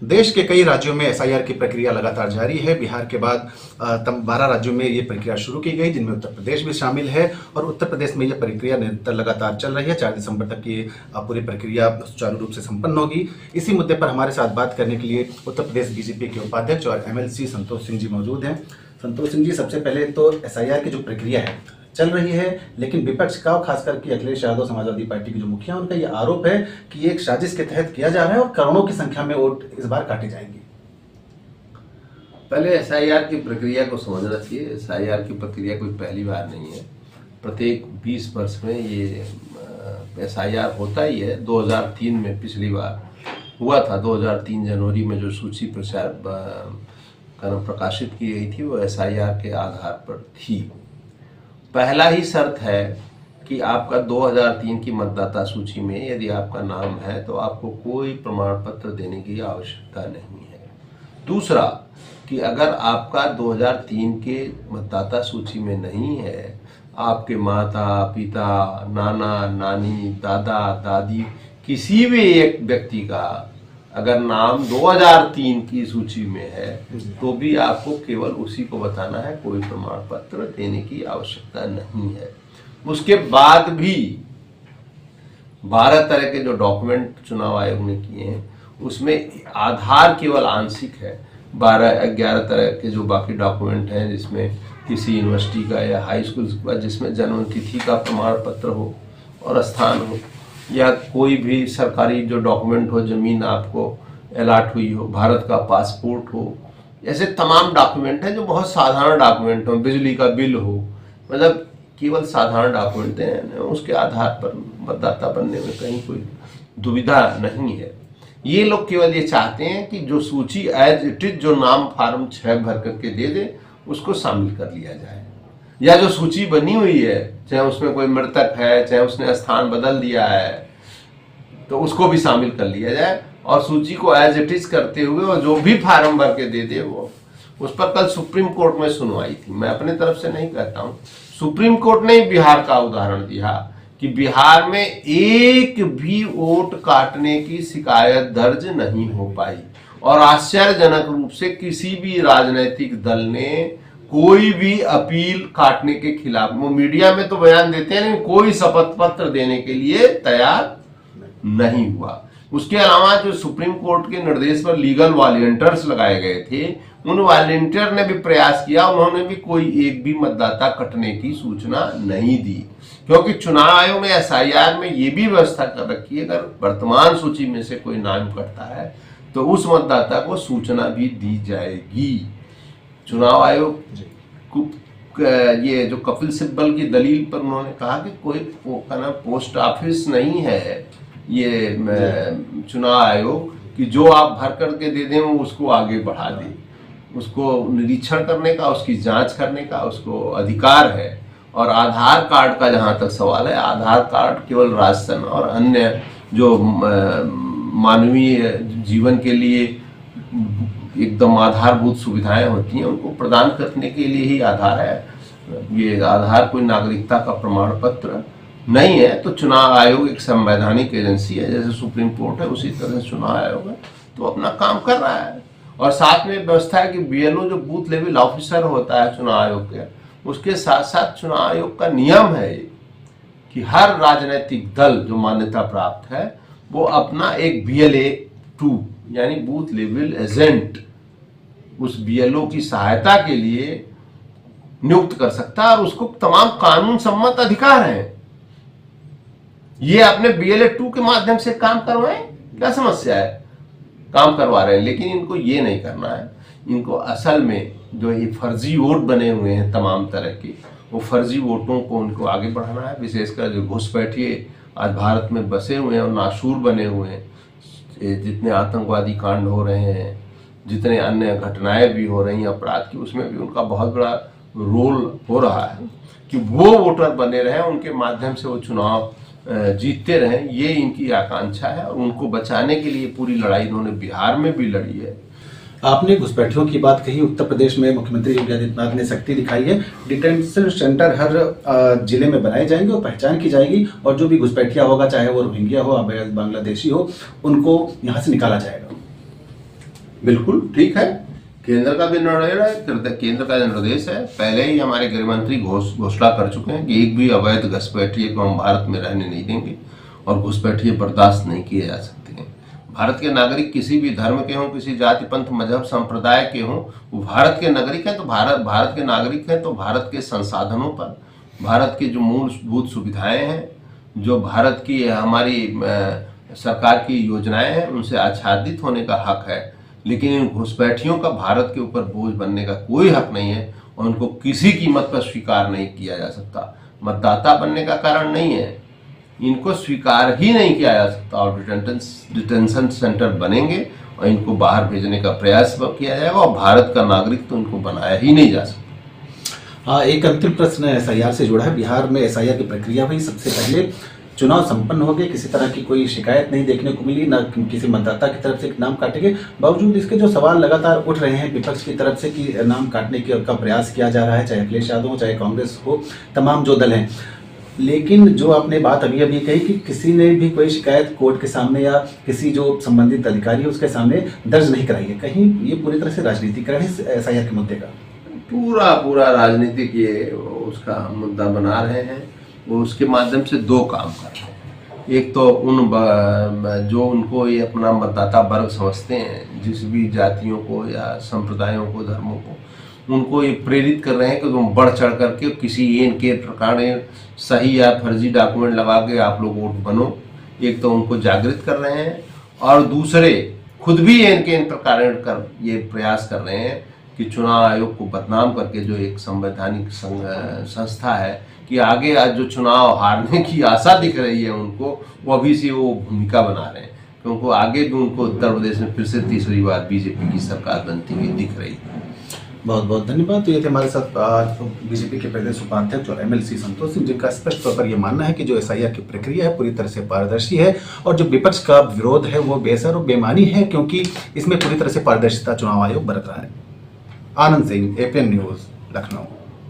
देश के कई राज्यों में एसआईआर की प्रक्रिया लगातार जारी है। बिहार के बाद 12 राज्यों में ये प्रक्रिया शुरू की गई, जिनमें उत्तर प्रदेश भी शामिल है और उत्तर प्रदेश में ये प्रक्रिया निरंतर लगातार चल रही है। 4 दिसंबर तक ये पूरी प्रक्रिया सुचारू रूप से संपन्न होगी। इसी मुद्दे पर हमारे साथ बात करने के लिए उत्तर प्रदेश बीजेपी के उपाध्यक्ष और एमएलसी संतोष सिंह जी मौजूद हैं। संतोष सिंह जी, सबसे पहले तो एसआईआर की जो प्रक्रिया है चल रही है, लेकिन विपक्ष का खासकर कि अखिलेश यादव समाजवादी पार्टी के जो मुखिया, उनका ये आरोप है कि ये एक साजिश के तहत किया जा रहा है और करोड़ों की संख्या में वोट इस बार काटे जाएंगे। पहले एसआईआर की प्रक्रिया को समझना चाहिए। एसआईआर की प्रक्रिया कोई पहली बार नहीं है। प्रत्येक 20 वर्ष में ये एसआईआर होता ही है। 2003 में पिछली बार हुआ था। 2003 जनवरी में जो सूची प्रकाशित की गई थी वो एसआईआर के आधार पर थी। पहला ही शर्त है कि आपका 2003 की मतदाता सूची में यदि आपका नाम है तो आपको कोई प्रमाण पत्र देने की आवश्यकता नहीं है। दूसरा कि अगर आपका 2003 के मतदाता सूची में नहीं है, आपके माता पिता, नाना नानी, दादा दादी, किसी भी एक व्यक्ति का अगर नाम 2003 की सूची में है तो भी आपको केवल उसी को बताना है, कोई प्रमाण पत्र देने की आवश्यकता नहीं है। उसके बाद भी 12 तरह के जो डॉक्यूमेंट चुनाव आयोग ने किए हैं उसमें आधार केवल आंशिक है। 11 तरह के जो बाकी डॉक्यूमेंट हैं, जिसमें किसी यूनिवर्सिटी का या हाई स्कूल का जिसमें जन्म तिथि का प्रमाण पत्र हो और स्थान हो, या कोई भी सरकारी जो डॉक्यूमेंट हो, जमीन आपको अलॉट हुई हो, भारत का पासपोर्ट हो, ऐसे तमाम डॉक्यूमेंट हैं जो बहुत साधारण डॉक्यूमेंट हो, बिजली का बिल हो, मतलब केवल साधारण डॉक्यूमेंट हैं। उसके आधार पर मतदाता बनने में कहीं कोई दुविधा नहीं है। ये लोग केवल ये चाहते हैं कि जो सूची एज इट इज, जो नाम फॉर्म 6 भर करके दे दे, उसको शामिल कर लिया जाए, या जो सूची बनी हुई है, चाहे उसमें कोई मृतक है, चाहे उसने स्थान बदल दिया है, तो उसको भी शामिल कर लिया जाए और सूची को एज इट इज करते हुए और जो भी फार्म भर के दे दे वो। उस पर कल सुप्रीम कोर्ट में सुनवाई थी। मैं अपने तरफ से नहीं कहता हूँ, सुप्रीम कोर्ट ने बिहार का उदाहरण दिया कि बिहार में एक भी वोट काटने की शिकायत दर्ज नहीं हो पाई और आश्चर्यजनक रूप से किसी भी राजनीतिक दल ने कोई भी अपील काटने के खिलाफ, वो मीडिया में तो बयान देते हैं लेकिन कोई शपथ पत्र देने के लिए तैयार नहीं हुआ। उसके अलावा जो सुप्रीम कोर्ट के निर्देश पर लीगल वॉलंटियर्स लगाए गए थे, उन वॉलंटियर ने भी प्रयास किया, उन्होंने भी कोई एक भी मतदाता कटने की सूचना नहीं दी, क्योंकि चुनाव आयोग ने एसआईआर में ये भी व्यवस्था कर रखी है, अगर वर्तमान सूची में से कोई नाम कटता है तो उस मतदाता को सूचना भी दी जाएगी। चुनाव आयोग ये जो कपिल सिब्बल की दलील पर उन्होंने कहा कि कोई पोस्ट ऑफिस नहीं है ये चुनाव आयोग कि जो आप भर करके दे दें वो उसको आगे बढ़ा दे, उसको निरीक्षण करने का, उसकी जांच करने का उसको अधिकार है। और आधार कार्ड का जहां तक सवाल है, आधार कार्ड केवल राशन और अन्य जो मानवीय जीवन के लिए एकदम आधारभूत सुविधाएं होती हैं उनको प्रदान करने के लिए ही आधार है। ये आधार कोई नागरिकता का प्रमाण पत्र नहीं है। तो चुनाव आयोग एक संवैधानिक एजेंसी है, जैसे सुप्रीम कोर्ट है उसी तरह से चुनाव आयोग है, तो अपना काम कर रहा है। और साथ में व्यवस्था है कि बीएलओ जो बूथ लेवल ऑफिसर होता है चुनाव आयोग के, उसके साथ साथ चुनाव आयोग का नियम है कि हर राजनीतिक दल जो मान्यता प्राप्त है वो अपना एक BLA-2 यानी बूथ लेवल एजेंट उस बीएलओ की सहायता के लिए नियुक्त कर सकता है और उसको तमाम कानून सम्मत अधिकार हैं। ये अपने BLA-2 के माध्यम से काम करवाएं, क्या समस्या है, काम करवा रहे हैं। लेकिन इनको ये नहीं करना है, इनको असल में जो ये फर्जी वोट बने हुए हैं तमाम तरह के, वो फर्जी वोटों को उनको आगे बढ़ाना है। विशेषकर जो घुसपैठिए आज भारत में बसे हुए हैं और नासूर बने हुए हैं, जितने आतंकवादी कांड हो रहे हैं, जितने अन्य घटनाएं भी हो रही हैं अपराध की, उसमें भी उनका बहुत बड़ा रोल हो रहा है कि वो वोटर बने रहें, उनके माध्यम से वो चुनाव जीतते रहें। ये इनकी आकांक्षा है और उनको बचाने के लिए पूरी लड़ाई इन्होंने बिहार में भी लड़ी है। आपने घुसपैठियों की बात कही। उत्तर प्रदेश में मुख्यमंत्री योगी आदित्यनाथ ने सख्ती दिखाई है। डिटेंशन सेंटर हर जिले में बनाए जाएंगे और पहचान की जाएगी और जो भी घुसपैठिया होगा, चाहे वो रोहिंग्या हो, बांग्लादेशी हो, उनको यहाँ से निकाला जाएगा। बिल्कुल ठीक है, केंद्र का भी निर्णय है, केंद्र का निर्देश है। पहले ही हमारे गृह मंत्री घोषणा कर चुके हैं कि एक भी अवैध घुसपैठिए को हम भारत में रहने नहीं देंगे और घुसपैठिए बर्दाश्त नहीं किए जा सकते हैं। भारत के नागरिक किसी भी धर्म के हों, किसी जाति पंथ मजहब संप्रदाय के हों, वो भारत के नागरिक हैं, तो भारत के नागरिक हैं तो भारत के संसाधनों पर, भारत की जो मूलभूत सुविधाएं हैं, जो भारत की हमारी सरकार की योजनाएं हैं, उनसे आच्छादित होने का हक है। लेकिन इन घुसपैठियों का भारत के ऊपर बोझ बनने का कोई हक नहीं है और उनको किसी कीमत पर स्वीकार नहीं किया जा सकता। मतदाता बनने का कारण नहीं है, इनको स्वीकार ही नहीं किया जा सकता और डिटेंशन सेंटर बनेंगे और इनको बाहर भेजने का प्रयास किया जाएगा और भारत का नागरिक तो इनको बनाया ही नहीं जा सकता। हाँ, एक अंतिम प्रश्न एसआईआर से जुड़ा है। बिहार में एसआईआर की प्रक्रिया हुई, सबसे पहले चुनाव संपन्न हो गए, किसी तरह की कोई शिकायत नहीं देखने को मिली, न किसी मतदाता की तरफ से नाम काटे गए। बावजूद इसके जो सवाल लगातार उठ रहे हैं विपक्ष की तरफ से कि नाम काटने का प्रयास किया जा रहा है, चाहे अखिलेश यादव हो, चाहे कांग्रेस हो, तमाम जो दल हैं। लेकिन जो आपने बात अभी अभी कही कि किसी ने भी कोई शिकायत कोर्ट के सामने या किसी जो संबंधित अधिकारी है उसके सामने दर्ज नहीं कराई है, कहीं ये पूरी तरह से राजनीतिकरण है एसआईआर के मुद्दे का? पूरा राजनीतिक ये उसका मुद्दा बना रहे हैं। वो उसके माध्यम से दो काम कर रहे हैं। एक तो जो उनको ये अपना मतदाता वर्ग समझते हैं, जिस भी जातियों को या संप्रदायों को, धर्मों को, उनको ये प्रेरित कर रहे हैं कि तुम बढ़ चढ़ करके किसी के प्रकार सही या फर्जी डॉक्यूमेंट लगा के आप लोग वोट बनो। एक तो उनको जागृत कर रहे हैं और दूसरे खुद भी इन प्रकार कर ये प्रयास कर रहे हैं कि चुनाव आयोग को बदनाम करके, जो एक संवैधानिक संस्था है, कि आगे आज जो चुनाव हारने की आशा दिख रही है उनको, वो अभी से वो भूमिका बना रहे हैं, क्योंकि आगे भी उनको उत्तर प्रदेश में फिर से तीसरी बार बीजेपी की सरकार बनती हुई दिख रही है। बहुत बहुत धन्यवाद। तो ये थे हमारे साथ आज बीजेपी के प्रदेश उपाध्यक्ष और एमएलसी संतोष सिंह, जिनका स्पष्ट तौर पर यह मानना है कि जो एसआईआर की प्रक्रिया है पूरी तरह से पारदर्शी है और जो विपक्ष का विरोध है वो बेसर और बेमानी है, क्योंकि इसमें पूरी तरह से पारदर्शिता चुनाव आयोग बरत रहा है। Anand Singh, APN news, Lucknow.